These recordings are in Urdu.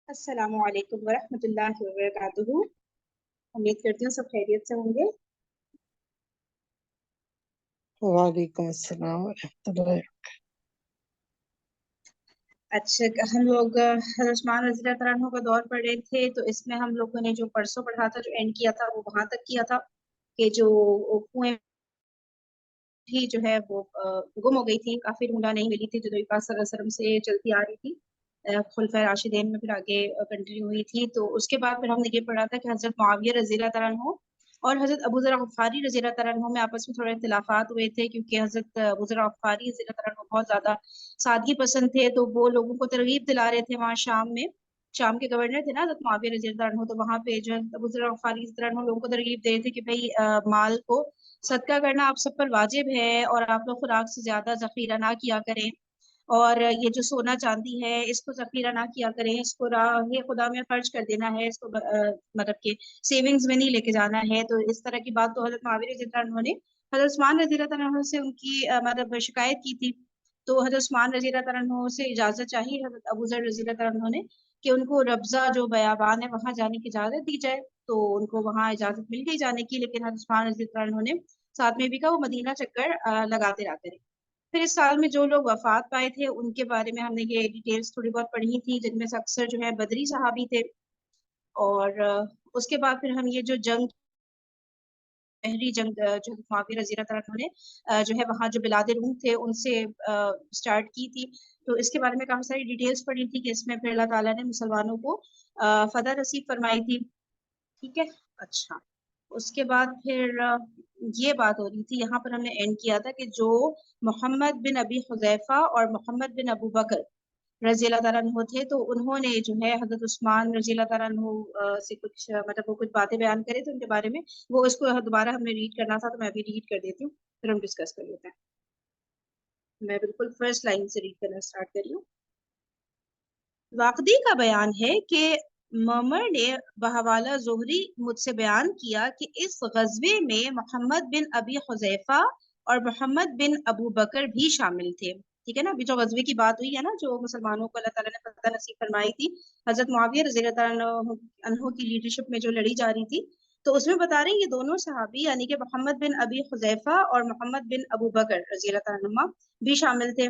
السلام علیکم ورحمۃ اللہ وبرکاتہ۔ امید کرتی ہوں سب خیریت سے ہوں گے۔ وعلیکم السلام ورحمۃ اللہ۔ اچھا، ہم لوگ حضرت عثمان رضی اللہ تعالیٰ عنہ کا دور پڑھ رہے تھے، تو اس میں ہم لوگوں نے جو پرسوں پڑھا تھا، جو اینڈ کیا تھا، وہ وہاں تک کیا تھا کہ جو کنویں تھی جو ہے وہ گم ہو گئی تھی، کافی ڈھونڈا نہیں ملی تھی، جو نبی پاک صلی اللہ علیہ وسلم سے چلتی آ رہی تھی خلفائے راشدین میں، پھر آگے کنٹینیو ہوئی تھی۔ تو اس کے بعد پھر ہم نے یہ پڑھا تھا کہ حضرت معاویہ رضی اللہ تعالیٰ عنہ اور حضرت ابو ذر غفاری رضی اللہ تعالیٰ عنہ میں آپس میں تھوڑے اختلافات ہوئے تھے، کیونکہ حضرت ابو ذر غفاری رضی اللہ تعالیٰ عنہ بہت زیادہ سادگی پسند تھے، تو وہ لوگوں کو ترغیب دلا رہے تھے وہاں شام میں۔ شام کے گورنر تھے نا حضرت معاویہ رضی اللہ عنہ، تو وہاں پہ جو ابو ذر غفاری رضی اللہ عنہ لوگوں کو ترغیب دے رہے تھے کہ بھائی مال کو صدقہ کرنا آپ سب پر واجب ہے، اور آپ لوگ خوراک سے زیادہ ذخیرہ نہ کیا کریں، اور یہ جو سونا چاندی ہے اس کو ذخیرہ نہ کیا کریں، اس کو راہ خدا میں خرچ کر دینا ہے، اس کو مطلب کہ سیونگز میں نہیں لے کے جانا ہے۔ تو اس طرح کی بات تو حضرت معاویہ رضی اللہ عنہ نے حضرت عثمان رضی اللہ عنہ سے ان کی مطلب شکایت کی تھی، تو حضرت عثمان رضی اللہ عنہ سے اجازت چاہیے حضرت ابو ذر رضی اللہ عنہ نے کہ ان کو ربضہ جو بیابان ہے وہاں جانے کی اجازت دی جائے، تو ان کو وہاں اجازت مل گئی جانے کی، لیکن حضرت عثمان رضی اللہ عنہ نے ساتھ میں بھی کہا وہ مدینہ چکر لگاتے رہا کریں۔ پھر اس سال میں جو لوگ وفات پائے تھے ان کے بارے میں ہم نے یہ ڈیٹیلز تھوڑی بہت پڑھی تھی، جن میں سے اکثر جو ہے بدری صحابی تھے، اور اس کے بعد پھر ہم یہ جو جنگ پہلی جنگ جو معاویہ رضی اللہ عنہ نے جو ہے وہاں جو بلاد روم تھے ان سے سٹارٹ کی تھی، تو اس کے بارے میں کافی ساری ڈیٹیلز پڑھی تھی کہ اس میں پھر اللہ تعالیٰ نے مسلمانوں کو فتح نصیب فرمائی تھی، ٹھیک ہے۔ اچھا، اس کے بعد پھر یہ بات ہو رہی تھی، یہاں پر ہم نے اینڈ کیا تھا کہ جو محمد بن ابی حذیفہ اور محمد بن ابو بکر رضی اللہ تعالیٰ عنہ تھے، تو انہوں نے جو ہے حضرت عثمان رضی اللہ تعالیٰ عنہ سے کچھ مطلب وہ کچھ باتیں بیان کرے تھے ان کے بارے میں، وہ اس کو دوبارہ ہم نے ریڈ کرنا تھا، تو میں ابھی ریڈ کر دیتی ہوں، پھر ہم ڈسکس کر لیتے ہیں۔ میں بالکل فرسٹ لائن سے ریڈ کرنا اسٹارٹ کر رہی ہوں۔ واقعی کا بیان ہے کہ معمر نے بحوالہ زہری مجھ سے بیان کیا کہ اس غزوے میں محمد بن ابی حذیفہ اور محمد بن ابو بکر بھی شامل تھے، ٹھیک ہے نا۔ ابھی جو غزوے کی بات ہوئی ہے نا، جو مسلمانوں کو اللہ تعالیٰ نے فتح نصیب فرمائی تھی حضرت معاویہ رضی اللہ تعالیٰ عنہ کی لیڈرشپ میں جو لڑی جا رہی تھی، تو اس میں بتا رہے ہیں یہ دونوں صحابی یعنی کہ محمد بن ابی حذیفہ اور محمد بن ابو بکر رضی اللہ تعالیٰ عنہ بھی شامل تھے۔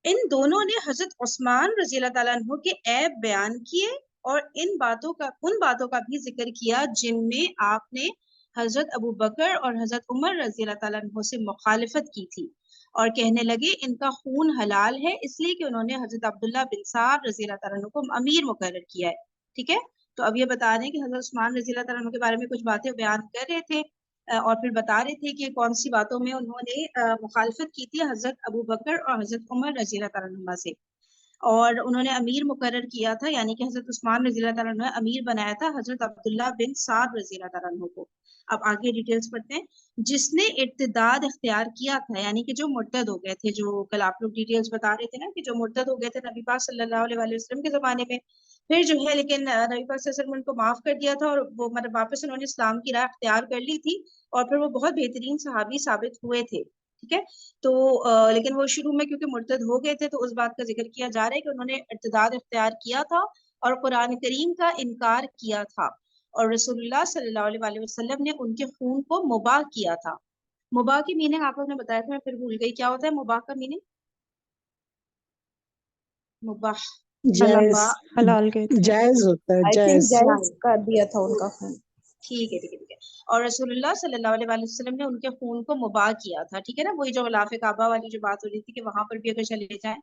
ان دونوں نے حضرت عثمان رضی اللہ تعالیٰ عنہ کے عیب بیان کیے اور ان باتوں کا بھی ذکر کیا جن میں آپ نے حضرت ابو بکر اور حضرت عمر رضی اللہ تعالیٰ عنہ سے مخالفت کی تھی، اور کہنے لگے ان کا خون حلال ہے اس لیے کہ انہوں نے حضرت عبداللہ بن سعد رضی اللہ تعالیٰ عنہ کو امیر مقرر کیا ہے، ٹھیک ہے۔ تو اب یہ بتا رہے ہیں کہ حضرت عثمان رضی اللہ تعالیٰ عنہ کے بارے میں کچھ باتیں بیان کر رہے تھے، اور پھر بتا رہے تھے کہ کون سی باتوں میں انہوں نے مخالفت کی تھی حضرت ابو بکر اور حضرت عمر رضی اللہ تعالیٰ عنہ سے، اور انہوں نے امیر مقرر کیا تھا، یعنی کہ حضرت عثمان رضی اللہ تعالیٰ عنہ نے امیر بنایا تھا حضرت عبداللہ بن سعد رضی اللہ تعالیٰ عنہ کو۔ اب آگے ڈیٹیلز پڑھتے ہیں۔ جس نے ارتداد اختیار کیا تھا، یعنی کہ جو مرتد ہو گئے تھے، جو کل آپ لوگ ڈیٹیلز بتا رہے تھے نا کہ جو مرتد ہو گئے تھے نبی پاک صلی اللہ علیہ وسلم کے زمانے میں، پھر جو ہے لیکن نبی پاک صلی اللہ علیہ وسلم ان کو معاف کر دیا تھا، اور وہ مطلب واپس انہوں نے اسلام کی راہ اختیار کر لی تھی، اور پھر وہ بہت بہترین صحابی ثابت ہوئے تھے، ٹھیک ہے۔ تو لیکن وہ شروع میں کیونکہ مرتد ہو گئے تھے، تو اس بات کا ذکر کیا جا رہا ہے کہ انہوں نے ارتداد اختیار کیا تھا اور قرآن کریم کا انکار کیا تھا، اور رسول اللہ صلی اللہ علیہ وسلم نے ان کے خون کو مباح کیا تھا۔ مباح کی میننگ آپ لوگوں نے بتایا تھا، میں پھر بھول گئی، کیا ہوتا ہے مباح کا میننگ؟ مباح جائز، حلال کہتے ہیں، جائز ہوتا ہے، I think جائز۔ جائز کر دیا تھا ان کا خون۔ ٹھیک ہے ٹھیک ہے ٹھیک ہے، اور رسول اللہ صلی اللہ علیہ وسلم نے ان کے خون کو مباح کیا تھا، ٹھیک ہے نا۔ وہی جو غلاف کعبہ والی جو بات ہو رہی تھی کہ وہاں پر بھی اگر چلے جائیں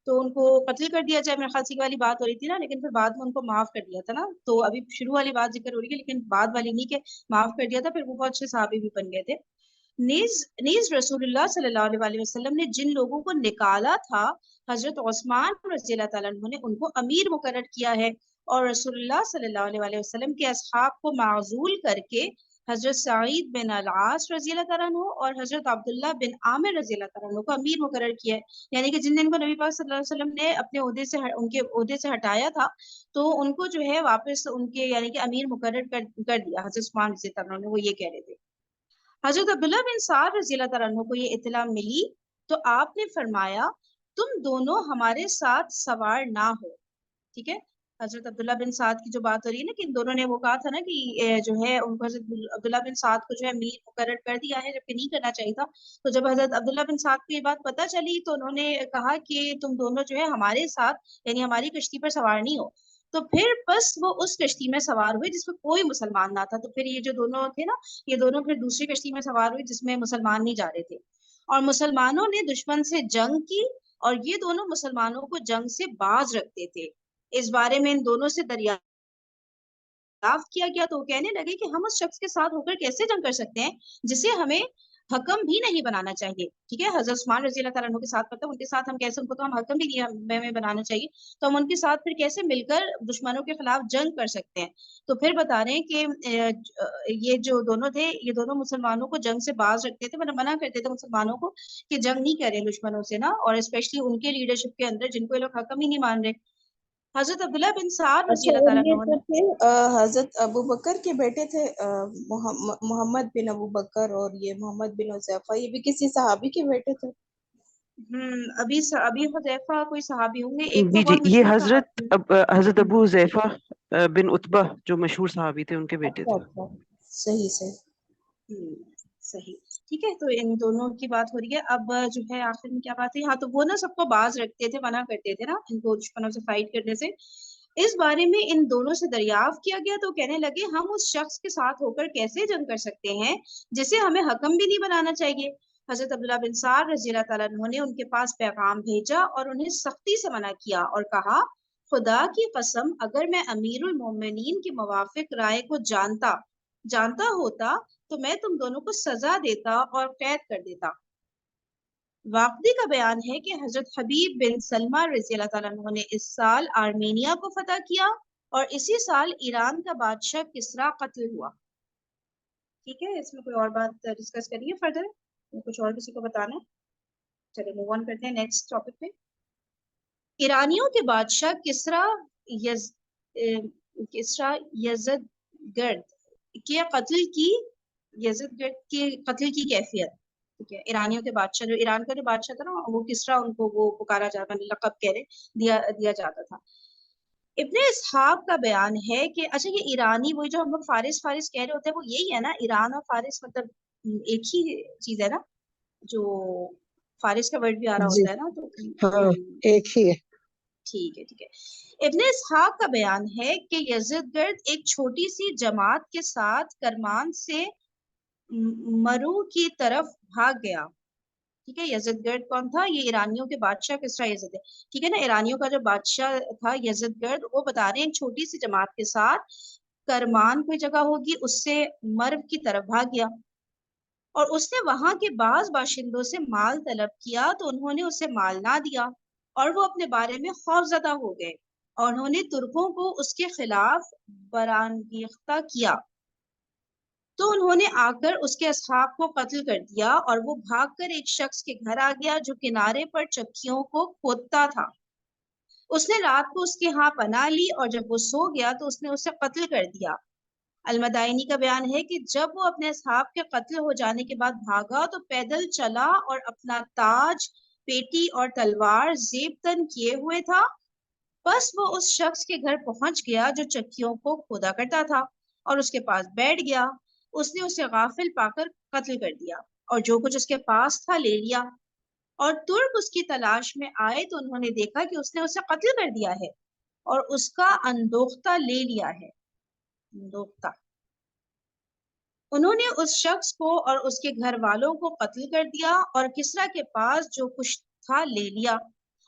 تو ان کو قتل کر دیا جائے، میرے خیال سے والی بات ہو رہی تھی نا، لیکن پھر بعد میں ان کو معاف کر دیا تھا نا۔ تو ابھی شروع والی بات ذکر ہو رہی ہے لیکن بعد والی نہیں، کہ معاف کر دیا تھا، پھر وہ بہت اچھے صحابی بھی بن گئے تھے۔ نیز رسول اللہ صلی اللہ علیہ وسلم نے جن لوگوں کو نکالا تھا حضرت عثمان رضی اللہ تعالیٰ عنہ نے ان کو امیر مقرر کیا ہے، اور رسول اللہ صلی اللہ علیہ وسلم کے اصحاب کو معزول کر کے حضرت سعید بن العاص رضی اللہ تعالیٰ عنہ اور حضرت عبداللہ بن عامر رضی اللہ تعالیٰ عنہ کو امیر مقرر کیا ہے، یعنی کہ جن دن کو نبی پاک صلی اللہ علیہ وسلم نے اپنے عہدے سے ان کے عہدے سے ہٹایا تھا، تو ان کو جو ہے واپس ان کے یعنی کہ امیر مقرر کر دیا حضرت عثمان رضی اللہ عنہ نے، وہ یہ کہہ رہے تھے۔ حضرت عبداللہ بن سعد رضی اللہ تعالیٰ عنہ کو یہ اطلاع ملی تو آپ نے فرمایا تم دونوں ہمارے ساتھ سوار نہ ہو، ٹھیک ہے۔ حضرت عبداللہ بن سعد کی جو بات ہو رہی ہے نا کہ ان دونوں نے وہ کہا تھا نا کہ جو ہے ان کو حضرت عبداللہ بن سعد کو جو ہے امیر مقرر کر دیا ہے جبکہ نہیں کرنا چاہیے تھا. تو جب حضرت عبداللہ بن سعد کو یہ بات پتہ چلی تو انہوں نے کہا کہ تم دونوں جو ہے ہمارے ساتھ یعنی ہماری کشتی پر سوار نہیں ہو. تو پھر بس وہ اس کشتی میں سوار ہوئے جس میں کوئی مسلمان نہ تھا. تو پھر یہ جو دونوں تھے نا یہ دونوں پھر دوسری کشتی میں سوار ہوئے جس میں مسلمان نہیں جا رہے تھے اور مسلمانوں نے دشمن سے جنگ کی اور یہ دونوں مسلمانوں کو جنگ سے باز رکھتے تھے. اس بارے میں ان دونوں سے دریافت کیا گیا تو وہ کہنے لگے کہ ہم اس شخص کے ساتھ ہو کر کیسے جنگ کر سکتے ہیں جسے ہمیں حکم بھی نہیں بنانا چاہیے. ٹھیک ہے, حضرت عثمان رضی اللہ تعالیٰ عنہ کے ساتھ پتہ ان کے ساتھ ہم کیسے, ان کو تو ہم حکم بھی نہیں ہمیں بنانا چاہیے تو ہم ان کے ساتھ پھر کیسے مل کر دشمنوں کے خلاف جنگ کر سکتے ہیں. تو پھر بتا رہے ہیں کہ یہ جو دونوں تھے یہ دونوں مسلمانوں کو جنگ سے باز رکھتے تھے, مطلب منع کرتے تھے مسلمانوں کو کہ جنگ نہیں کریں دشمنوں سے نا, اور اسپیشلی ان کے لیڈرشپ کے اندر جن کو یہ لوگ حکم ہی نہیں مان رہے. حضرت عبداللہ بن سعد رضی اچھا, اللہ اور تعالیٰ یہ عنہ جو نے, تھے حضرت ابو بکر کے بیٹے تھے محمد بن ابو بکر اور یہ محمد بن حذیفہ, یہ بھی کسی صحابی کے بیٹے تھے؟ ابھی حذیفہ کوئی صحابی ہوں گے, ایک جی تو جی, بہت یہ مشہور حضرت صحابی. حضرت ابو حذیفہ بن عتبہ جو مشہور صحابی تھے ان کے بیٹے اچھا تھے. اچھا, صحیح صحیح. صحیح, ٹھیک ہے. تو ان دونوں کی بات ہو رہی ہے. اب جو ہے آخر میں کیا بات ہے, ہاں تو وہ نا سب کو باز رکھتے تھے, منع کرتے تھے نا ان کو دشمنوں سے فائٹ کرنے سے. اس بارے میں ان دونوں سے دریافت کیا گیا تو کہنے لگے ہم اس شخص کے ساتھ ہو کر کیسے جنگ کر سکتے ہیں جسے ہمیں حکم بھی نہیں بنانا چاہیے. حضرت عبداللہ بن سعد رضی اللہ تعالیٰ عنہ نے ان کے پاس پیغام بھیجا اور انہیں سختی سے منع کیا اور کہا خدا کی قسم اگر میں امیر المومنین کی موافق رائے کو جانتا ہوتا تو میں تم دونوں کو سزا دیتا اور قید کر دیتا. واقعی کا بیان ہے کہ حضرت حبیب بن سلمہ رضی اللہ تعالیٰ عنہ نے اس سال آرمینیا کو فتح کیا اور اسی سال ایران کا بادشاہ کسرا قتل ہوا. ٹھیک ہے, اس میں کوئی اور بات ڈسکس کریے فردر, کچھ اور کسی کو بتانا ہے؟ چلے موو آن کرتے ہیں نیکسٹ ٹاپک پہ. ایرانیوں کے بادشاہ کسرا یزدگرد کے قتل کی کیفیت. ٹھیک ہے, ایرانیوں کے بادشاہ جو ایران کا جو بادشاہ تھا نا وہ کسرا, ان کو وہ پکارا جاتا, لقب کہہ رہے دیا جاتا تھا. ابن اسحاق کا بیان ہے کہ اچھا یہ ایرانی وہی جو ہم لوگ فارس کہہ رہے ہوتے ہیں وہ یہی ہے نا, ایران اور فارس مطلب ایک ہی چیز ہے نا, جو فارس کا ورڈ بھی آ رہا جی ہوتا ہے نا, تو ہاں ایک ہی ہے. ٹھیک ہے. ابن اسحاق کا بیان ہے کہ یزدگرد ایک چھوٹی سی جماعت کے ساتھ کرمان سے مرو کی طرف بھاگ گیا. ٹھیک ہے, یزدگرد کون تھا؟ یہ ایرانیوں کے بادشاہ کسرا یزد ہے. ٹھیک ہے نا, ایرانیوں کا جو بادشاہ تھا یزدگرد, وہ بتا رہے ہیں ایک چھوٹی سی جماعت کے ساتھ کرمان کوئی جگہ ہوگی اس سے مرو کی طرف بھاگ گیا اور اس نے وہاں کے بعض باشندوں سے مال طلب کیا تو انہوں نے اسے مال نہ دیا اور وہ اپنے بارے میں خوفزدہ ہو گئے اور انہوں نے ترکوں کو اس کے خلاف برانگیختہ کیا. تو انہوں نے آ کر اس کے اصحاب کو قتل کر دیا اور وہ بھاگ کر ایک شخص کے گھر آ گیا جو کنارے پر چکیوں کو کھودتا تھا. اس نے رات کو اس کے ہاں پناہ لی اور جب وہ سو گیا تو اس نے اسے قتل کر دیا. المدائنی کا بیان ہے کہ جب وہ اپنے اصحاب کے قتل ہو جانے کے بعد بھاگا تو پیدل چلا اور اپنا تاج, پیٹی اور تلوار زیب تن کیے ہوئے تھا. بس وہ اس شخص کے گھر پہنچ گیا جو چکیوں کو کھودا کرتا تھا اور اس کے پاس بیٹھ گیا. اس نے اسے غافل پا کر قتل کر دیا اور جو کچھ اس کے پاس تھا لے لیا. اور ترک اس کی تلاش میں آئے تو انہوں نے دیکھا کہ اس نے اسے قتل کر دیا ہے اور اس کا اندوختہ لے لیا ہے. انہوں نے اس شخص کو اور اس کے گھر والوں کو قتل کر دیا اور کسرا کے پاس جو کچھ تھا لے لیا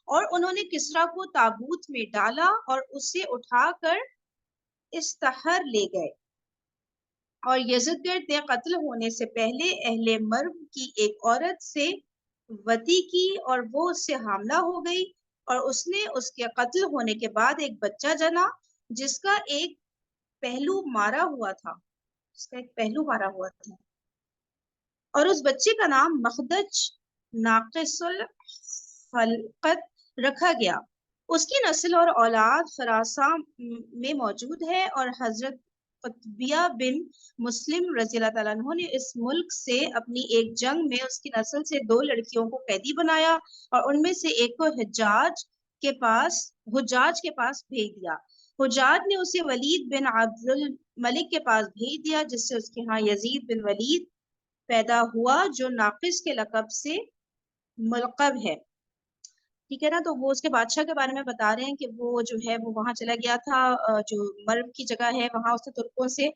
اور انہوں نے کسرا کو تابوت میں ڈالا اور اسے اٹھا کر استحر لے گئے. اور یزدگرد نے قتل ہونے سے پہلے اہل مرو کی ایک عورت سے وطی کی اور وہ اس سے حاملہ ہو گئی اور اس نے اس کے قتل ہونے کے بعد ایک بچہ جنا جس کا ایک پہلو مارا ہوا تھا اور اس بچے کا نام مخدج ناقص الخلقت رکھا گیا. اس کی نسل اور اولاد خراساں میں موجود ہے اور حضرت قطبیہ بن مسلم رضی اللہ تعالیٰ عنہ نے اس ملک سے اپنی ایک جنگ میں اس کی نسل سے 2 لڑکیوں کو قیدی بنایا اور ان میں سے ایک کو حجاج کے پاس بھیج دیا. حجاج نے اسے ولید بن عبد الملک کے پاس بھیج دیا، جس سے اس کے ہاں یزید بن ولید پیدا ہوا جو ناقص کے لقب سے ملقب ہے، ٹھیک ہے نا. تو وہ اس کے بادشاہ کے بارے میں بتا رہے ہیں کہ وہ جو ہے وہ وہاں چلا گیا تھا، جو مرو کی جگہ ہے وہاں اس نے ترکوں سے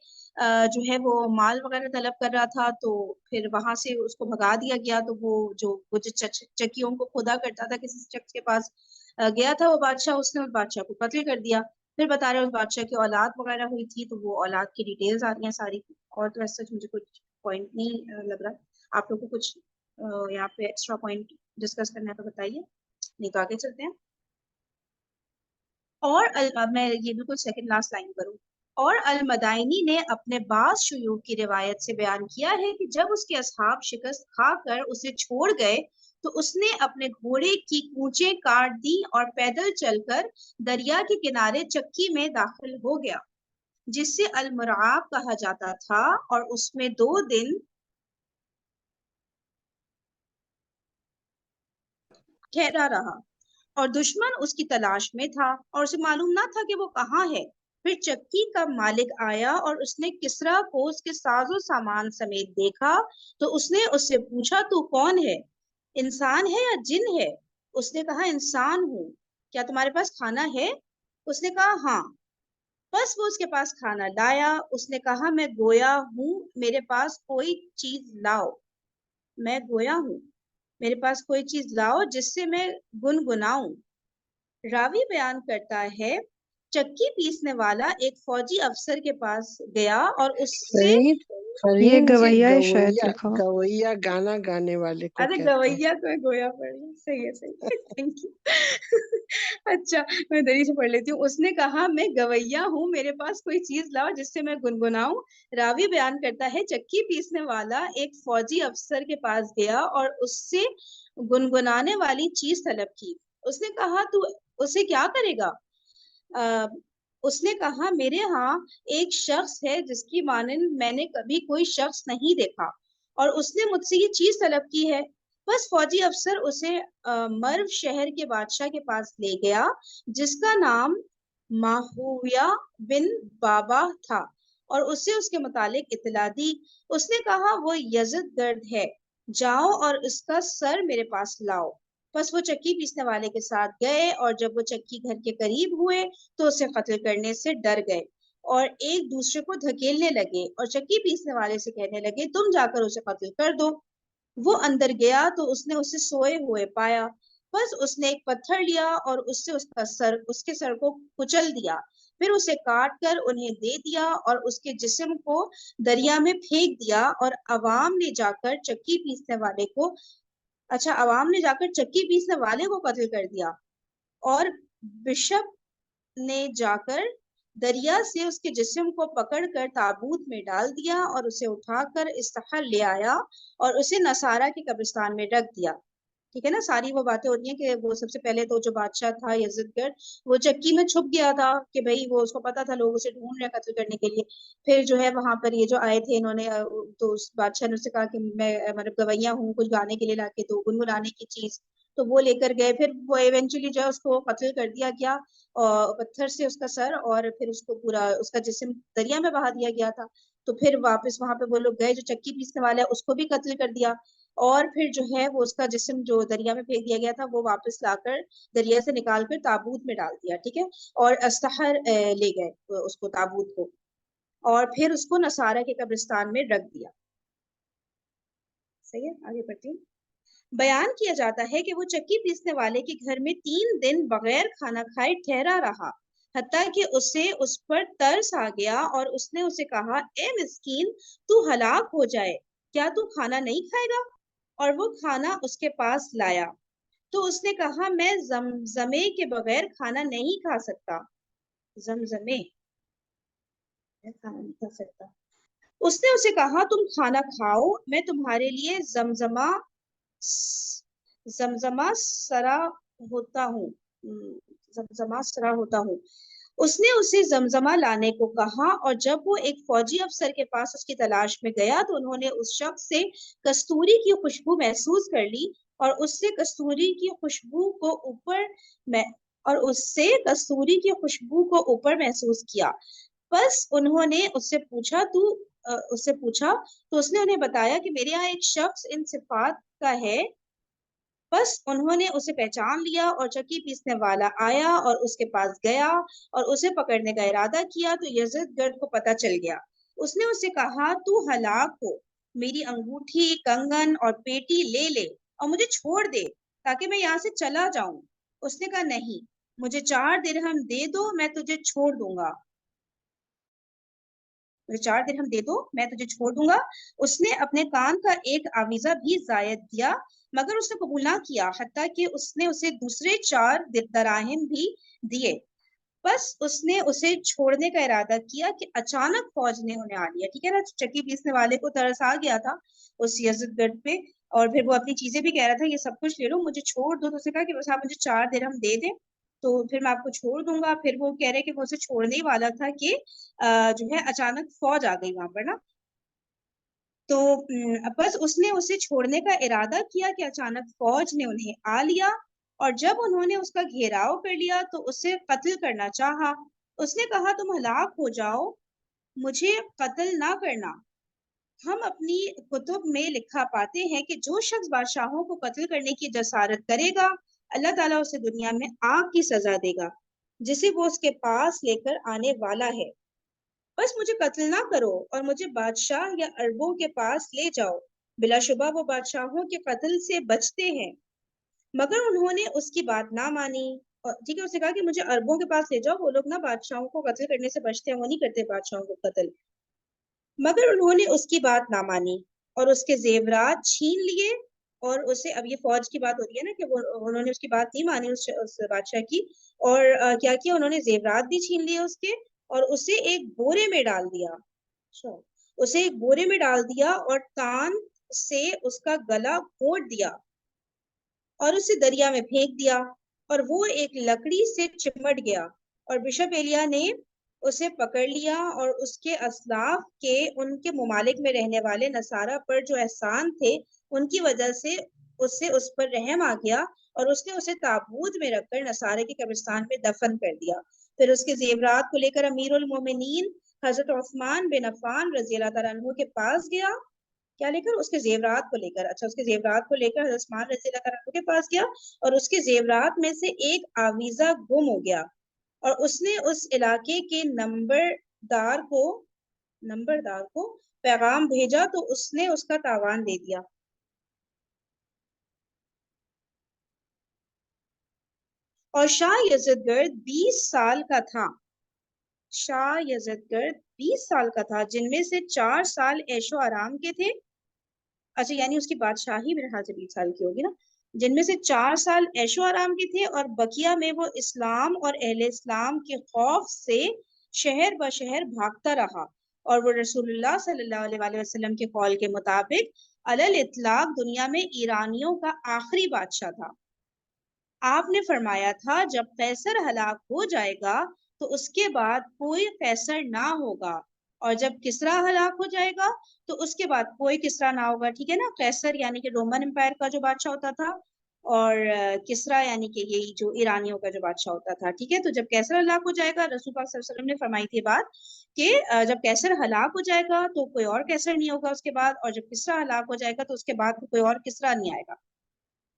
جو ہے وہ مال وغیرہ طلب کر رہا تھا، تو پھر وہاں سے اس کو بھگا دیا گیا. تو وہ جو چکیوں کو کھودا کرتا تھا کسی شخص کے پاس گیا تھا وہ بادشاہ، اس نے اس بادشاہ کو قتل کر دیا. پھر بتا رہے اس بادشاہ کی اولاد وغیرہ ہوئی تھی، تو وہ اولاد کی ڈیٹیلز آ رہی ہیں ساری. اور تو ایسا مجھے کچھ پوائنٹ نہیں لگ رہا. آپ لوگ کو کچھ یہاں پہ ایکسٹرا پوائنٹ ڈسکس کرنا ہے تو بتائیے، نہیں تو آگے چلتے ہیں. اور میں یہ بالکل سیکنڈ لاسٹ لائن کروں. اور المدائنی نے اپنے بعض شیوخ کی روایت سے بیان کیا ہے کہ جب اس کے اصحاب شکست کھا کر اسے چھوڑ گئے تو اس نے اپنے گھوڑے کی کونچیں کاٹ دی اور پیدل چل کر دریا کے کنارے چکی میں داخل ہو گیا، جس سے المرعاب کہا جاتا تھا، اور اس میں 2 دن ٹھہرا رہا. اور دشمن اس کی تلاش میں تھا اور اسے معلوم نہ تھا کہ وہ کہاں ہے. پھر چکی کا مالک آیا اور اس نے کسرا کو اس کے ساز و سامان سمیت دیکھا، تو اس نے اس سے پوچھا تو کون ہے، انسان ہے یا جن ہے؟ اس نے کہا انسان ہوں. کیا تمہارے پاس کھانا ہے؟ اس نے کہا ہاں. بس وہ اس کے پاس کھانا لایا. اس نے کہا میں گویا ہوں، میرے پاس کوئی چیز لاؤ. میں گویا ہوں، میرے پاس کوئی چیز لاؤ جس سے میں گنگناؤں. راوی بیان کرتا ہے چکی پیسنے والا ایک فوجی افسر کے پاس گیا اور اس سے فرید یہ فرید گویا ہے شاید گویا لکھا ہوا. گویا گانا گانے والے کو ارے کہتے ہیں. گویا کو گویا پڑھ لی، صحیح ہے صحیح ہے، تھینک یو. اچھا میں دری سے پڑھ لیتی ہوں. اس نے کہا میں گویا ہوں، میرے پاس کوئی چیز لاؤ جس سے میں گنگناؤں. راوی بیان کرتا ہے چکی پیسنے والا ایک فوجی افسر کے پاس گیا اور اس سے گنگنانے والی چیز طلب کی. اس نے کہا تو اسے کیا کرے گا؟ اس نے کہا میرے ہاں ایک شخص ہے جس کی مانند میں نے کبھی کوئی شخص نہیں دیکھا، اور اس نے مجھ سے یہ چیز طلب کی ہے. بس فوجی افسر اسے مرو شہر کے بادشاہ کے پاس لے گیا جس کا نام ماہویہ بن بابا تھا، اور اسے اس کے متعلق اطلاع دی. اس نے کہا وہ یزد گرد ہے، جاؤ اور اس کا سر میرے پاس لاؤ. بس وہ چکی پیسنے والے کے ساتھ گئے، اور جب وہ چکی گھر کے قریب ہوئے تو اسے قتل کرنے سے ڈر گئے اور ایک دوسرے کو دھکیلنے لگے اور چکی پیسنے والے سے کہنے لگے تم جا کر اسے قتل کر دو. وہ اندر گیا تو اس نے اسے سوئے ہوئے پایا. بس اس نے ایک پتھر لیا اور اس سے اس کے سر کو کچل دیا، پھر اسے کاٹ کر انہیں دے دیا اور اس کے جسم کو دریا میں پھینک دیا. اور عوام نے جا کر چکی پیسنے والے کو قتل کر دیا، اور بشپ نے جا کر دریا سے اس کے جسم کو پکڑ کر تابوت میں ڈال دیا اور اسے اٹھا کر استحل لے آیا اور اسے نصارہ کے قبرستان میں رکھ دیا. ٹھیک ہے نا، ساری وہ باتیں ہوتی ہیں کہ وہ سب سے پہلے تو جو بادشاہ تھا یزدگرد وہ چکی میں چھپ گیا تھا کہ بھئی وہ اس کو پتا تھا لوگ اسے ڈھونڈ رہے قتل کرنے کے لیے. پھر جو ہے وہاں پر یہ جو آئے تھے انہوں نے تو اس بادشاہ نے اسے کہا کہ میں مطلب گویاں ہوں، کچھ گانے کے لیے لا کے دو، گنگنانے کی چیز، تو وہ لے کر گئے. پھر وہ ایونچولی جو ہے اس کو قتل کر دیا گیا پتھر سے اس کا سر، اور پھر اس کو پورا اس کا جسم دریا میں بہا دیا گیا تھا. تو پھر واپس وہاں پہ وہ لوگ گئے جو چکی پیسنے والا ہے اس کو بھی قتل کر دیا، اور پھر جو ہے وہ اس کا جسم جو دریا میں پھینک دیا گیا تھا وہ واپس لا کر دریا سے نکال کر تابوت میں ڈال دیا. ٹھیک ہے، اور استحر لے گئے اس کو تابوت کو، اور پھر اس کو نصارہ کے قبرستان میں رکھ دیا. صحیح ہے، آگے بڑھتی ہوں. بیان کیا جاتا ہے کہ وہ چکی پیسنے والے کے گھر میں 3 دن بغیر کھانا کھائے ٹھہرا رہا، حتیٰ کہ اسے اس پر ترس آ گیا اور اس نے اسے کہا اے مسکین تو ہلاک ہو جائے، کیا تو کھانا نہیں کھائے گا؟ اور وہ کھانا اس کے پاس لایا. تو اس نے کہا میں زمزمے کے بغیر کھانا نہیں کھا سکتا. زمزمے کھانا نہیں کھا سکتا. اس نے اسے کہا تم کھانا کھاؤ، میں تمہارے لیے زمزمہ سرا ہوتا ہوں. زمزمہ سرا ہوتا ہوں. اس نے اسے زمزمہ لانے کو کہا، اور جب وہ ایک فوجی افسر کے پاس اس کی تلاش میں گیا تو انہوں نے اس شخص سے کستوری کی خوشبو محسوس کر لی اور اس سے کستوری کی خوشبو کو اور اس سے کستوری کی خوشبو کو اوپر محسوس کیا. بس انہوں نے اس سے پوچھا تو اس نے انہیں بتایا کہ میرے یہاں ایک شخص ان صفات کا ہے. بس انہوں نے اسے پہچان لیا اور چکی پیسنے والا آیا اور اس کے پاس گیا اور اسے پکڑنے کا ارادہ کیا تو یزد گرد کو پتہ چل گیا. اس نے اسے کہا تو ہلاک ہو، میری انگوٹھی، کنگن اور پیٹی لے لے اور مجھے چھوڑ دے تاکہ میں یہاں سے چلا جاؤں. اس نے کہا نہیں، مجھے 4 درہم دے دو میں تجھے چھوڑ دوں گا. مجھے 4 درہم دے دو میں تجھے چھوڑ دوں گا. اس نے اپنے کان کا ایک آویزہ بھی زائد دیا مگر اس نے قبول نہ کیا، حتیٰ کہ اس نے اسے دوسرے 4 دراہم بھی دیے. بس اس نے اسے چھوڑنے کا ارادہ کیا کہ اچانک فوج نے انہیں آ لیا. ٹھیک ہے نا، چکی پیسنے والے کو ترس آ گیا تھا اس یزد گرد پہ، اور پھر وہ اپنی چیزیں بھی کہہ رہا تھا یہ سب کچھ لے لو مجھے چھوڑ دو. تو اس نے کہا کہ بس آپ مجھے 4 درہم دے دیں تو پھر میں آپ کو چھوڑ دوں گا. پھر وہ کہہ رہے کہ وہ اسے چھوڑنے ہی والا تھا کہ جو ہے اچانک فوج آ گئی وہاں پر نا. تو بس اس نے اسے چھوڑنے کا ارادہ کیا کہ اچانک فوج نے انہیں آ لیا، اور جب انہوں نے اس کا گھیراؤ کر لیا تو اسے قتل کرنا چاہا. اس نے کہا تم ہلاک ہو جاؤ، مجھے قتل نہ کرنا. ہم اپنی کتب میں لکھا پاتے ہیں کہ جو شخص بادشاہوں کو قتل کرنے کی جسارت کرے گا اللہ تعالیٰ اسے دنیا میں آگ کی سزا دے گا جسے وہ اس کے پاس لے کر آنے والا ہے. بس مجھے قتل نہ کرو اور مجھے بادشاہ یا عربوں کے پاس لے جاؤ، بلا شبہ وہ بادشاہوں کے قتل سے بچتے ہیں. مگر انہوں نے اس کی بات نہ مانی. ٹھیک ہے، اس نے کہا کہ مجھے عربوں کے پاس لے جاؤ، وہ لوگ نا بادشاہوں کو قتل کرنے سے بچتے ہیں، وہ نہیں کرتے بادشاہوں کو قتل. مگر انہوں نے اس کی بات نہ مانی اور اس کے زیورات چھین لیے. اور اسے، اب یہ فوج کی بات ہو رہی ہے نا کہ انہوں نے اس کی بات نہیں مانی اس بادشاہ کی، اور کیا کیا انہوں نے زیورات بھی چھین لیے اس کے، اور اسے ایک بورے میں ڈال دیا. اسے ایک بورے میں ڈال دیا اور تان سے اس کا گلا گھونٹ دیا اور اسے دریا میں پھینک دیا، اور وہ ایک لکڑی سے چمٹ گیا. اور بشپ ایلیا نے اسے پکڑ لیا اور اس کے اسلاف کے ان کے ممالک میں رہنے والے نصارہ پر جو احسان تھے ان کی وجہ سے اس پر رحم آ گیا، اور اس نے اسے تابوت میں رکھ کر نصارے کے قبرستان میں دفن کر دیا. پھر اس کے زیورات کو لے کر امیر المومنین حضرت عثمان بن عفان رضی اللہ تعالیٰ عنہ کے پاس گیا. کیا لے کر؟ اس کے زیورات کو لے کر. اچھا، اس کے زیورات کو لے کر حضرت عثمان رضی اللہ تعالیٰ عنہ کے پاس گیا، اور اس کے زیورات میں سے ایک آویزہ گم ہو گیا، اور اس نے اس علاقے کے نمبردار کو پیغام بھیجا تو اس نے اس کا تاوان دے دیا. اور شاہ یزدگرد 20 سال کا تھا. شاہ یزدگرد 20 سال کا تھا، جن میں سے 4 سال عیش و آرام کے تھے. اچھا، یعنی اس کی بادشاہی میرے خیال سے 20 سال کی ہوگی نا، جن میں سے 4 سال عیش و آرام کے تھے، اور بقیہ میں وہ اسلام اور اہل اسلام کے خوف سے شہر بہ شہر بھاگتا رہا. اور وہ رسول اللہ صلی اللہ علیہ وسلم کے قول کے مطابق علی الاطلاق دنیا میں ایرانیوں کا آخری بادشاہ تھا. آپ نے فرمایا تھا جب قیصر ہلاک ہو جائے گا تو اس کے بعد کوئی قیصر نہ ہوگا، اور جب کسرا ہلاک ہو جائے گا تو اس کے بعد کوئی کسرا نہ ہوگا. ٹھیک ہے نا، قیصر یعنی کہ رومن امپائر کا جو بادشاہ ہوتا تھا، اور کسرا یعنی کہ یہی جو ایرانیوں کا جو بادشاہ ہوتا تھا. ٹھیک ہے، تو جب قیصر ہلاک ہو جائے گا، رسول پاک صلی اللہ علیہ وسلم نے فرمائی تھی بات کہ جب قیصر ہلاک ہو جائے گا تو کوئی اور قیصر نہیں ہوگا اس کے بعد، اور جب کسرا ہلاک ہو جائے گا تو اس کے بعد کوئی اور کسرا نہیں آئے گا.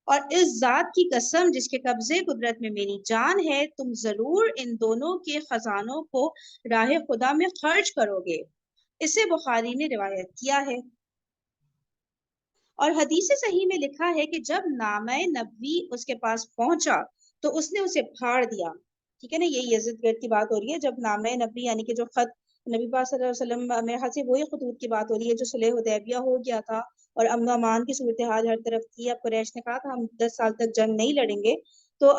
اور اس ذات کی قسم جس کے قبضے قدرت میں میری جان ہے، تم ضرور ان دونوں کے خزانوں کو راہ خدا میں خرچ کرو گے. اسے بخاری نے روایت کیا ہے. اور حدیث صحیح میں لکھا ہے کہ جب نامہ نبوی اس کے پاس پہنچا تو اس نے اسے پھاڑ دیا. ٹھیک ہے نا، یہ یزدگرد کی بات ہو رہی ہے. جب نامہ نبوی یعنی کہ جو خط نبی پاک صلی اللہ علیہ وسلم، میرے خیال سے وہی خطوط کی بات ہو رہی ہے جو صلح حدیبیہ ہو گیا تھا اور امن و امان کی صورتحال ہر طرف تھی. اب قریش نے کہا تھا ہم 10 سال تک جنگ نہیں لڑیں گے، تو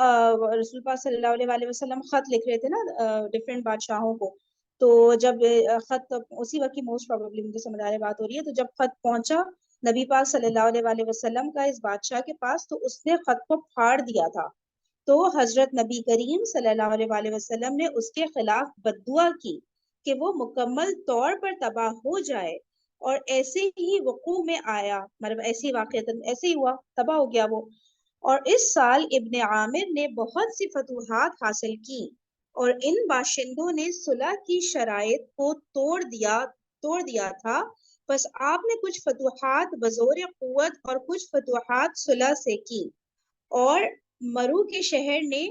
رسول پاک صلی اللہ علیہ وسلم خط لکھ رہے تھے نا ڈفرینٹ بادشاہوں کو. تو جب خط اسی وقت کی موسٹ پروبیبلی مجھے سمجھ آ رہی بات ہو رہی ہے، تو جب خط پہنچا نبی پاک صلی اللہ علیہ وسلم کا اس بادشاہ کے پاس تو اس نے خط کو پھاڑ دیا تھا. تو حضرت نبی کریم صلی اللہ علیہ وسلم نے اس کے خلاف بددعا کی کہ وہ مکمل طور پر تباہ ہو جائے، اور ایسے ہی وقوع میں آیا، مطلب ایسے ہی واقعہ ایسے ہی ہوا، تباہ ہو گیا وہ. اور اس سال ابن عامر نے بہت سی فتوحات حاصل کی اور ان باشندوں نے صلح کی شرائط کو توڑ دیا تھا، بس آپ نے کچھ فتوحات بزور قوت اور کچھ فتوحات صلح سے کی، اور مرو کے شہر نے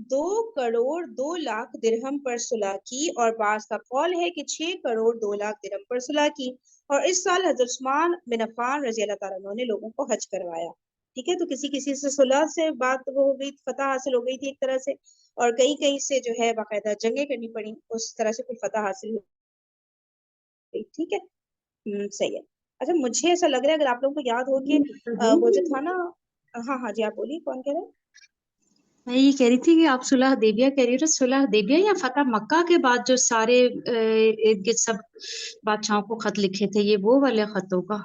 2 کروڑ 2 لاکھ درہم پر صلح کی، اور بعض کا قول ہے کہ 6 کروڑ 2 لاکھ درہم پر صلح کی۔ اور اس سال حضرت عثمان بن عفان رضی اللہ تعالیٰ عنہ نے لوگوں کو حج کروایا۔ ٹھیک ہے، تو کسی سے صلح سے بات وہ ہو گئی، فتح حاصل ہو گئی تھی ایک طرح سے، اور کہیں سے جو ہے باقاعدہ جنگیں کرنی پڑی، اس طرح سے کوئی فتح حاصل ہوئی۔ ٹھیک ہے، صحیح ہے۔ اچھا، مجھے ایسا لگ رہا ہے اگر آپ لوگوں کو یاد ہو کہ وہ جو تھا نا، ہاں جی آپ بولیے، کون کہہ رہے ہیں؟ میں یہ کہہ رہی تھی کہ آپ صلح حدیبیہ کہہ رہی ہو، صلح حدیبیہ یا فتح مکہ کے بعد جو سارے ارد گرد سب بادشاہوں کو خط لکھے تھے، یہ وہ والے خطوں کا؟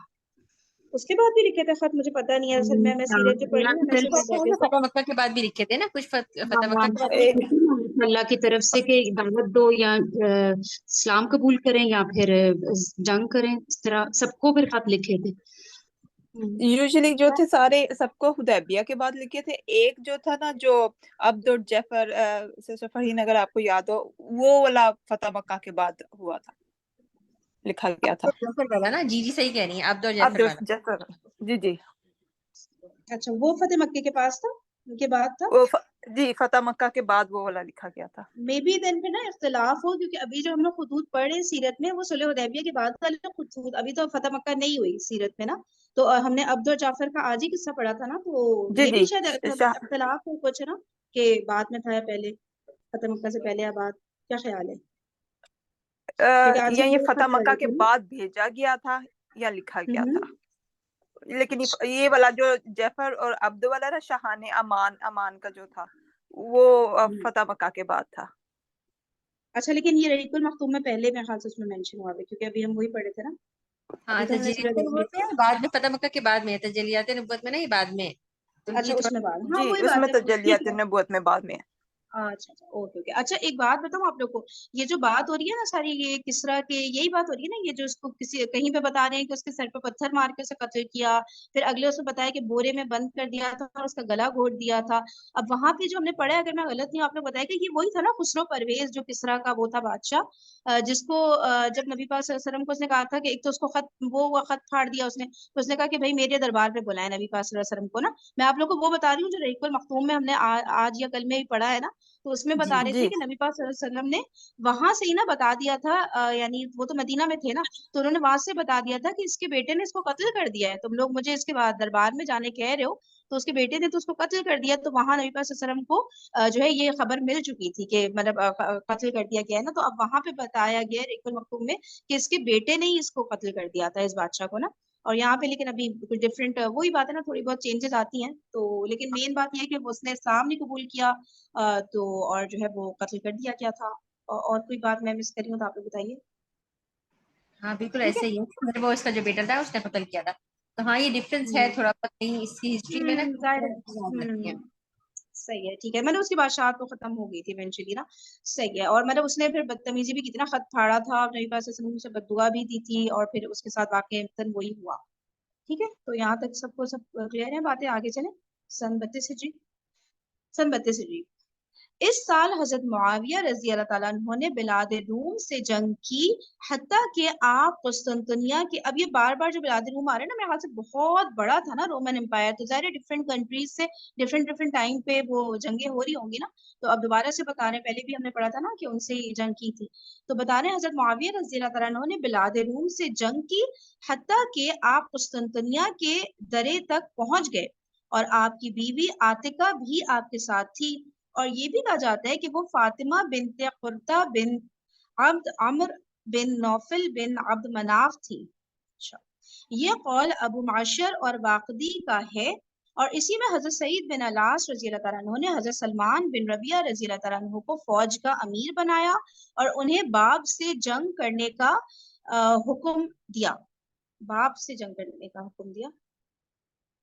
اس کے بعد بھی لکھے تھے خط، مجھے پتا نہیں ہے اصل میں سیرت جو پڑھی ہوں میں فتح مکہ کے بعد بھی لکھے تھے نا کچھ، فتح مکہ کے بعد اللہ کی طرف سے کہ دعوت دو یا اسلام قبول کریں یا پھر جنگ کریں، اس طرح سب کو پھر خط لکھے تھے۔ یوزلی جو تھے سارے سب کو حدیبیہ کے بعد لکھے تھے۔ ایک جو تھا نا جو عبد الجعفر فرحین، اگر آپ کو یاد ہو، وہ والا فتح مکہ کے بعد ہوا تھا، لکھا گیا تھا۔ جعفر والا نا، جی صحیح کہہ رہی ہیں، عبد عبد الجعفر والا۔ الجعفر، جی اچھا، وہ فتح مکے کے پاس تھا، ان کے بعد تھا، جی فتح مکہ کے بعد وہ والا لکھا گیا تھا۔ مے بی دن پہ نا اختلاف ہو، کیونکہ ابھی جو ہم لوگ خطوط پڑھ رہے ہیں سیرت میں وہ صلح حدیبیہ کے بعد والے خطوط، ابھی تو فتح مکہ نہیں ہوئی سیرت میں نا، تو ہم نے عبد الجعفر کا آج ہی قصہ پڑھا تھا نا، تو یہ بھی شاید اختلاف ہو کچھ ہے نا کہ بعد میں تھا یا پہلے، فتح مکہ سے پہلے یا بعد، کیا خیال ہے؟ یا یہ فتح مکہ کے بعد بھیجا گیا تھا یا لکھا گیا تھا، لیکن یہ والا جو جعفر اور عبد والا نا، شاہان امان کا جو تھا وہ فتح مکہ کے بعد تھا۔ اچھا، لیکن یہ رحیق المختوم میں پہلے میرے خیال سے اس میں مینشن ہوا ہے، کیونکہ ابھی ہم وہی پڑھے تھے نا۔ ہاں، تجلیات نبوت میں بعد میں، فتح مکہ کے بعد میں، تجلیات نبوت میں نا یہ بعد میں۔ اچھا، اس میں بعد، ہاں جی وہی اس بات میں ہے، تجلیات نبوت میں بعد میں۔ اچھا اوکے۔ اچھا، ایک بات بتاؤں آپ لوگ کو، یہ جو بات ہو رہی ہے نا ساری، یہ کسرا کے یہی بات ہو رہی ہے نا، یہ جو اس کو کسی کہیں پہ بتا رہے ہیں کہ اس کے سر پہ پتھر مار کے اسے قتل کیا، پھر اگلے اس میں بتایا کہ بورے میں بند کر دیا تھا اور اس کا گلا گھونٹ دیا تھا۔ اب وہاں پہ جو ہم نے پڑھا ہے، اگر میں غلط نہیں ہوں، آپ نے بتایا کہ یہ وہی تھا نا خسرو پرویز، جو کسرا کا وہ تھا بادشاہ، جس کو جب نبی پاک صلی اللہ علیہ وسلم کو اس نے کہا تھا کہ ایک تو اس کو خط پھاڑ دیا اس نے کہا کہ بھائی میرے دربار پہ بلائیں نبی پاک صلی اللہ علیہ وسلم کو نا۔ میں آپ لوگ کو وہ بتا رہی ہوں جو رحیق المختوم میں ہم نے آج یا کل میں ہی پڑھا ہے نا، تو اس میں بتا رہے تھے کہ نبی پاک صلی اللہ علیہ وسلم نے وہاں سے ہی نا بتا دیا تھا، یعنی وہ تو مدینہ میں تھے نا، تو انہوں نے وہاں سے بتا دیا تھا کہ اس کے بیٹے نے اس کو قتل کر دیا ہے، تم لوگ مجھے اس کے بعد دربار میں جانے کہہ رہے ہو، تو اس کے بیٹے نے تو اس کو قتل کر دیا۔ تو وہاں نبی پاک صلی اللہ علیہ وسلم کو جو ہے یہ خبر مل چکی تھی کہ مطلب قتل کر دیا گیا ہے نا، تو اب وہاں پہ بتایا گیا رحیق المختوم میں کہ اس کے بیٹے نے ہی اس کو قتل کر دیا تھا، اس بادشاہ کو نا۔ اور یہاں پہ لیکن ابھی کچھ ڈفرینٹ وہی بات ہے نا، تھوڑی بہت چینجز آتی ہیں، تو لیکن مین بات یہ ہے کہ اس نے اسلام نہیں قبول کیا، تو اور جو ہے وہ قتل کر دیا کیا تھا۔ اور کوئی بات میں مس کری ہوں تو آپ لوگ بتائیے۔ ہاں بالکل ایسے ہی ہے، وہ اس کا جو بیٹا تھا اس نے قتل کیا تھا، تو ہاں یہ ڈفرینس ہے تھوڑا بہت کہیں اس کی ہسٹری میں نا۔ صحیح ہے، ٹھیک ہے، مطلب اس کی بادشاہت تو ختم ہو گئی تھی ایونچولی نا، صحیح ہے۔ اور مطلب اس نے پھر بدتمیزی بھی کتنا خط پھاڑا تھا، نبی پاک صلی اللہ علیہ وسلم سے بددعا بھی دی تھی، اور پھر اس کے ساتھ واقع وہی ہوا۔ ٹھیک ہے، تو یہاں تک سب کو سب کلیئر ہیں باتیں، آگے چلیں۔ سن 32 ہجری۔ اس سال حضرت معاویہ رضی اللہ تعالیٰ عنہ نے بلاد روم سے جنگ کی، حتیٰ کہ آپ قسطنطنیہ کے، اب یہ بار بار جو بلاد روم آ رہا ہے نا، میرے خیال سے بہت بڑا تھا نا رومن امپائر، تو ظاہر ہے ڈفرینٹ کنٹریز سے ڈفرینٹ ٹائم پہ وہ جنگیں ہو رہی ہوں گی نا، تو اب دوبارہ سے بتا رہے ہیں، پہلے بھی ہم نے پڑھا تھا نا کہ ان سے یہ جنگ کی تھی، تو بتا رہے ہیں حضرت معاویہ رضی اللہ تعالیٰ عنہ نے بلاد روم سے جنگ کی، حتیٰ کہ آپ قسطنطنیہ کے درے تک پہنچ گئے، اور آپ کی بیوی عاتقہ بھی آپ کے ساتھ تھی، اور یہ بھی کہا جاتا ہے کہ وہ فاطمہ بنت قرطہ بن عبد عمر بن نوفل بن عبد مناف تھی۔ اچھا، یہ قول ابو معشر اور واقدی کا ہے، اور اسی میں حضرت سعید بن الاس رضی اللہ تعالیٰ عنہ نے حضرت سلمان بن ربیعہ رضی اللہ تعالیٰ عنہ کو فوج کا امیر بنایا اور انہیں باب سے جنگ کرنے کا حکم دیا،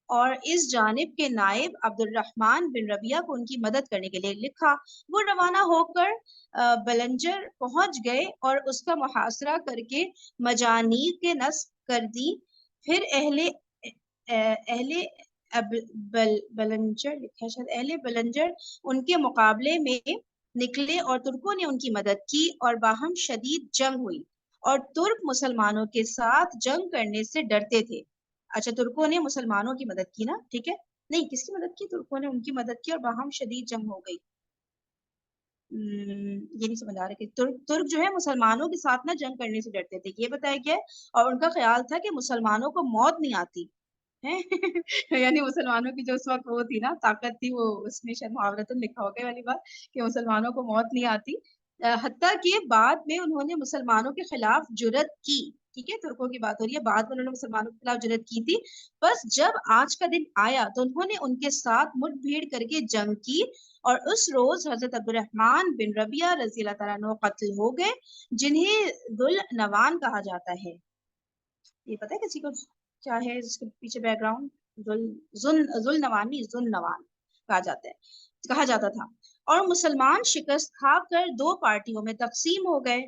اور اس جانب کے نائب عبد الرحمن بن ربیعہ کو ان کی مدد کرنے کے لیے لکھا۔ وہ روانہ ہو کر بلنجر پہنچ گئے اور اس کا محاصرہ کر کے مجانیر کے نصب کر دی، پھر اہل بلنجر لکھا ہے شاید، اہل بلنجر ان کے مقابلے میں نکلے اور ترکوں نے ان کی مدد کی اور باہم شدید جنگ ہوئی، اور ترک مسلمانوں کے ساتھ جنگ کرنے سے ڈرتے تھے. اچھا ترکوں نے مسلمانوں کی مدد کی نا، ٹھیک ہے، نہیں کس کی مدد کی؟ ترکوں نے ان کی مدد کی اور باہم شدید جنگ ہو گئی. یہ نہیں سمجھ آ رہا کہ ترک جو ہے مسلمانوں کے ساتھ نہ جنگ کرنے سے ڈرتے تھے، یہ بتایا گیا ہے، اور ان کا خیال تھا کہ مسلمانوں کو موت نہیں آتی ہے. یعنی مسلمانوں کی جو اس وقت وہ تھی نا طاقت تھی، وہ اس میں شاید محاورتن لکھا ہوگا والی بات کہ مسلمانوں کو موت نہیں آتی. حتیٰ کہ بعد میں انہوں نے مسلمانوں کے خلاف جرأت کی. ٹھیک ہے، ترکوں کی بات ہو رہی ہے، بعد میں انہوں نے مسلمانوں کے خلاف جرأت کی تھی. بس جب آج کا دن آیا تو انہوں نے ان کے ساتھ مٹ بھیڑ کر کے جنگ کی، اور اس روز حضرت عبد الرحمن بن ربیہ رضی اللہ تعالیٰ عنہ قتل ہو گئے، جنہیں ذوالنوان کہا جاتا ہے. یہ پتہ ہے کسی کو کیا ہے اس کے پیچھے بیک گراؤنڈ؟ ذوالنوان نہیں، ذوالنوان کہا جاتا تھا. اور مسلمان شکست کھا کر دو پارٹیوں میں تقسیم ہو گئے.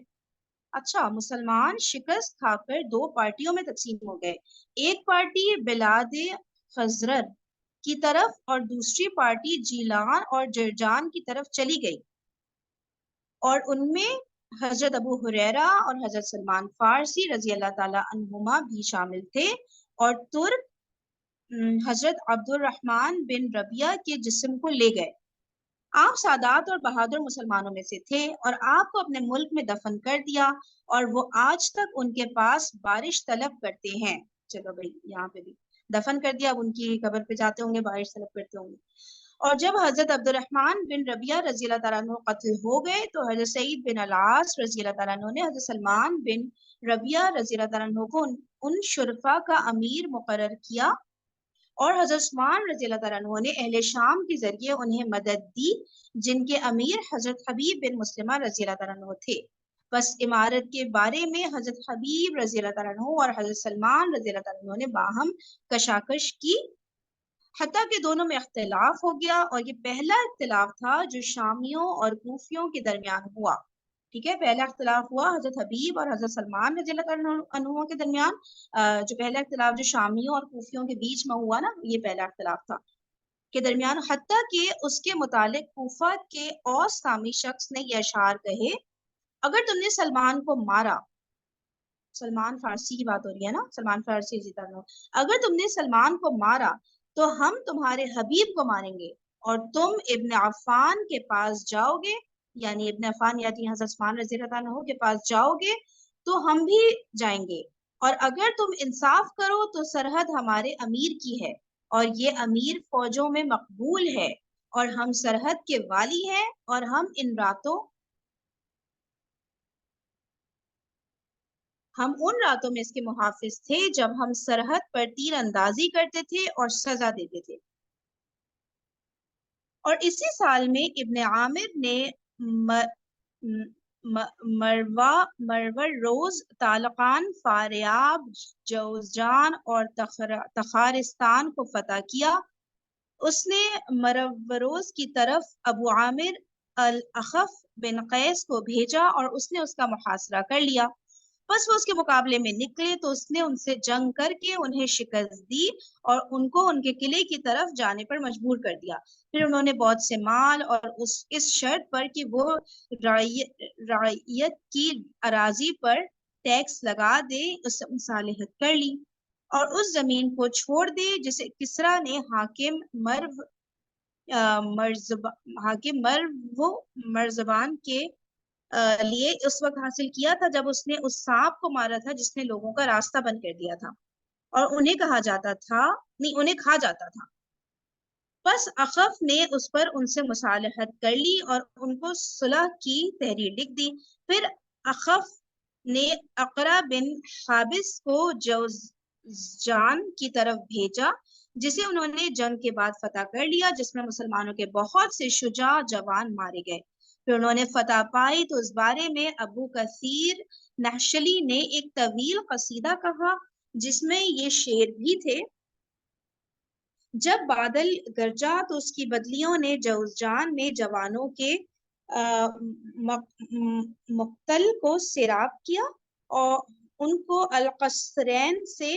اچھا مسلمان شکست کھا کر دو پارٹیوں میں تقسیم ہو گئے، ایک پارٹی بلاد خزرر کی طرف اور دوسری پارٹی جیلان اور جرجان کی طرف چلی گئی، اور ان میں حضرت ابو ہریرہ اور حضرت سلمان فارسی رضی اللہ تعالی عنہما بھی شامل تھے، اور ترک حضرت عبد الرحمن بن ربیہ کے جسم کو لے گئے. آپ سادات اور بہادر مسلمانوں میں سے تھے، اور آپ کو اپنے ملک میں دفن کر دیا، اور وہ آج تک ان کے پاس بارش طلب کرتے ہیں. چلو بھائی یہاں پہ بھی دفن کر دیا، اب ان کی قبر پہ جاتے ہوں گے، بارش طلب کرتے ہوں گے. اور جب حضرت عبد الرحمن بن ربیہ رضی اللہ تعالیٰ عنہ قتل ہو گئے تو حضرت سعید بن العاص رضی اللہ تعالیٰ عنہ نے حضرت سلمان بن ربیہ رضی اللہ تعالیٰ عنہ کو ان شرفا کا امیر مقرر کیا، اور حضرت عثمان رضی اللہ تعالیٰ عنہ نے اہل شام کے ذریعے انہیں مدد دی، جن کے امیر حضرت حبیب بن مسلمہ رضی اللہ تعالیٰ عنہ تھے. بس امارت کے بارے میں حضرت حبیب رضی اللہ تعالیٰ عنہ اور حضرت سلمان رضی اللہ تعالیٰ عنہ نے باہم کشاکش کی، حتیٰ کہ دونوں میں اختلاف ہو گیا، اور یہ پہلا اختلاف تھا جو شامیوں اور کوفیوں کے درمیان ہوا. ٹھیک ہے، پہلا اختلاف ہوا حضرت حبیب اور حضرت سلمان رضی اللہ تعالیٰ عنہ کے درمیان. جو پہلا اختلاف جو شامیوں اور کوفیوں کے بیچ میں ہوا نا، یہ پہلا اختلاف تھا کے درمیان، حتیٰ کہ اس کے متعلق کوفہ کے اوس نامی شخص نے یہ اشعار کہے: اگر تم نے سلمان کو مارا، سلمان فارسی کی بات ہو رہی ہے نا، سلمان فارسی رضی اللہ عنہ، اگر تم نے سلمان کو مارا تو ہم تمہارے حبیب کو ماریں گے، اور تم ابن عفان کے پاس جاؤ گے، یعنی ابن عفان یعنی حضرت عثمان رضی اللہ عنہ کے پاس جاؤ گے تو ہم بھی جائیں گے، اور اگر تم انصاف کرو تو سرحد ہمارے امیر کی ہے، اور یہ امیر فوجوں میں مقبول ہے، اور ہم سرحد کے والی ہیں، اور ہم ان راتوں میں اس کے محافظ تھے جب ہم سرحد پر تیر اندازی کرتے تھے اور سزا دیتے تھے. اور اسی سال میں ابن عامر نے مرور روز، تالقان، فاریاب، جوزجان اور تخارستان کو فتح کیا. اس نے مروروز کی طرف ابو عامر الاخف بن قیس کو بھیجا، اور اس نے اس کا محاصرہ کر لیا. بس وہ اس کے مقابلے میں نکلے تو اس نے ان سے جنگ کر کے انہیں شکست دی، اور ان کو ان کے قلعے کی طرف جانے پر مجبور کر دیا. پھر انہوں نے بہت سے مال اور اس شرط پر کہ وہ رعیت کی اراضی پر ٹیکس لگا دے، اس سے مصالحت کر لی، اور اس زمین کو چھوڑ دے جسے کسریٰ نے حاکم مرزبان کے لیے اس وقت حاصل کیا تھا جب اس نے اس سانپ کو مارا تھا جس نے لوگوں کا راستہ بند کر دیا تھا، اور انہیں کھا جاتا تھا. بس اخف نے اس پر ان سے مصالحت کر لی اور ان کو صلح کی تحریر لکھ دی. پھر اخف نے اقرا بن حابس کو جوزجان کی طرف بھیجا، جسے انہوں نے جنگ کے بعد فتح کر لیا، جس میں مسلمانوں کے بہت سے شجاع جوان مارے گئے. پھر انہوں نے فتح پائی تو اس بارے میں ابو کثیر نحشلی نے ایک طویل قصیدہ کہا جس میں یہ شعر بھی تھے: جب بادل گرجا تو اس کی بدلیوں نے جوزجان میں جوانوں کے مقتل کو سیراب کیا، اور ان کو القصرین سے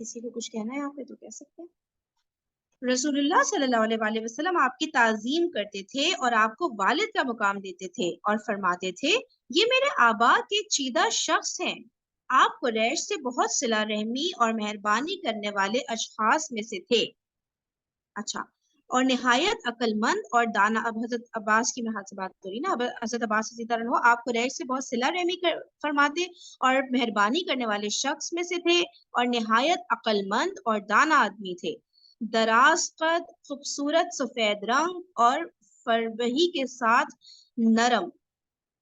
کسی کو کچھ کہنا ہے آپ پہ تو کہہ سکتے ہیں. رسول صلی اللہ علیہ وسلم آپ کی تعظیم کرتے تھے اور آپ کو والد کا مقام دیتے تھے اور فرماتے تھے یہ میرے آبا کے چیدہ شخص ہیں. آپ قریش سے بہت صلہ رحمی اور مہربانی کرنے والے اشخاص میں سے تھے. اچھا، اور نہایت عقل مند اور دانا. اب حضرت عباس کی میں سے بات ہو رہی نا. اب حضرت عباس رضی اللہ عنہ آپ قریش سے بہت صلہ رحمی فرماتے اور مہربانی کرنے والے شخص میں سے تھے اور نہایت عقل مند اور دانا آدمی تھے. دراز قد، خوبصورت سفید رنگ اور فربہی کے ساتھ نرم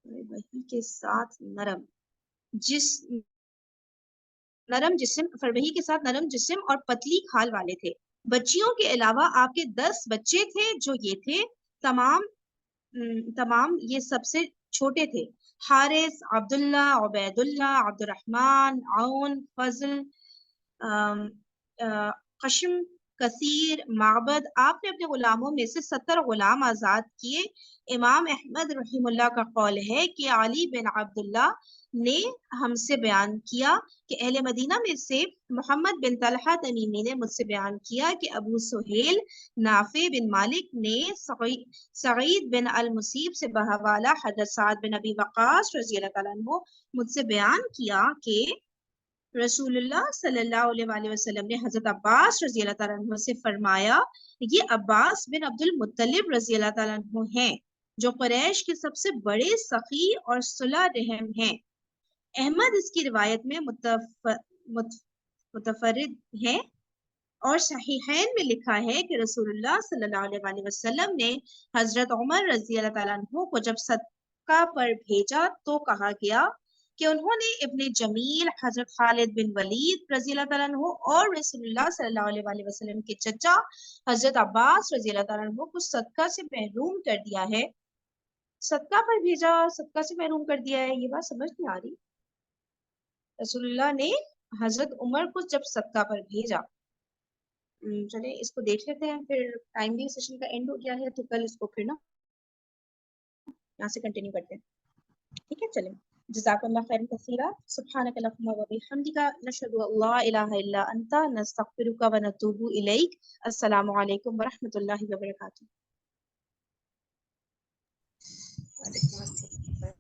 فربہی کے ساتھ نرم جسم اور پتلی کھال والے تھے. بچیوں کے علاوہ آپ کے 10 بچے تھے جو یہ تھے. تمام یہ سب سے چھوٹے تھے. حارث، عبداللہ، عبید اللہ، عبد الرحمن، عون، فضل، قشم، کثیر، معبد. آپ نے اپنے غلاموں میں سے 70 غلام آزاد کیے. امام احمد رحم اللہ کا قول ہے کہ علی بن عبداللہ نے ہم سے بیان کیا کہ اہل مدینہ میں سے محمد بن طلحہ تمیمی نے مجھ سے بیان کیا کہ ابو سہیل نافع بن مالک نے سعید بن المسیب سے بحوالہ حضرت سعد بن ابی وقاص رضی اللہ تعالیٰ عنہ مجھ سے بیان کیا کہ رسول اللہ صلی اللہ علیہ وسلم نے حضرت عباس رضی اللہ تعالیٰ عنہ سے فرمایا یہ عباس بن عبد المطلب رضی اللہ تعالیٰ عنہ ہیں جو قریش کے سب سے بڑے سخی اور صلح رحم ہیں. احمد اس کی روایت میں متفرد ہے اور صحیحین میں لکھا ہے کہ رسول اللہ صلی اللہ علیہ وسلم نے حضرت عمر رضی اللہ تعالیٰ عنہ کو جب صدقہ پر بھیجا تو کہا گیا کہ انہوں نے ابن جمیل، حضرت خالد بن ولید رضی اللہ تعالیٰ عنہ اور رسول اللہ صلی اللہ علیہ وسلم کے چچا حضرت عباس رضی اللہ تعالیٰ عنہ کو صدقہ سے محروم کر دیا ہے. صدقہ پر بھیجا، صدقہ سے محروم کر دیا ہے، یہ بات سمجھ نہیں آ رہی. رسول اللہ نے حضرت عمر کو جب صدقہ پر بھیجا. چلے اس کو دیکھ لیتے ہیں، پھر ٹائم بھی سیشن کا اینڈ ہو گیا ہے تو کل اس کو پھر نا یہاں سے کنٹینیو کرتے ہیں. ٹھیک ہے، چلیں. جزاک اللہ خیر کثیرا. سبحانک اللہم و بحمدک، نشہد ان لا الہ الا انت، نستغفرک و نتوب الیک. السلام علیکم ورحمۃ اللہ وبرکاتہ. وعلیکم السلام.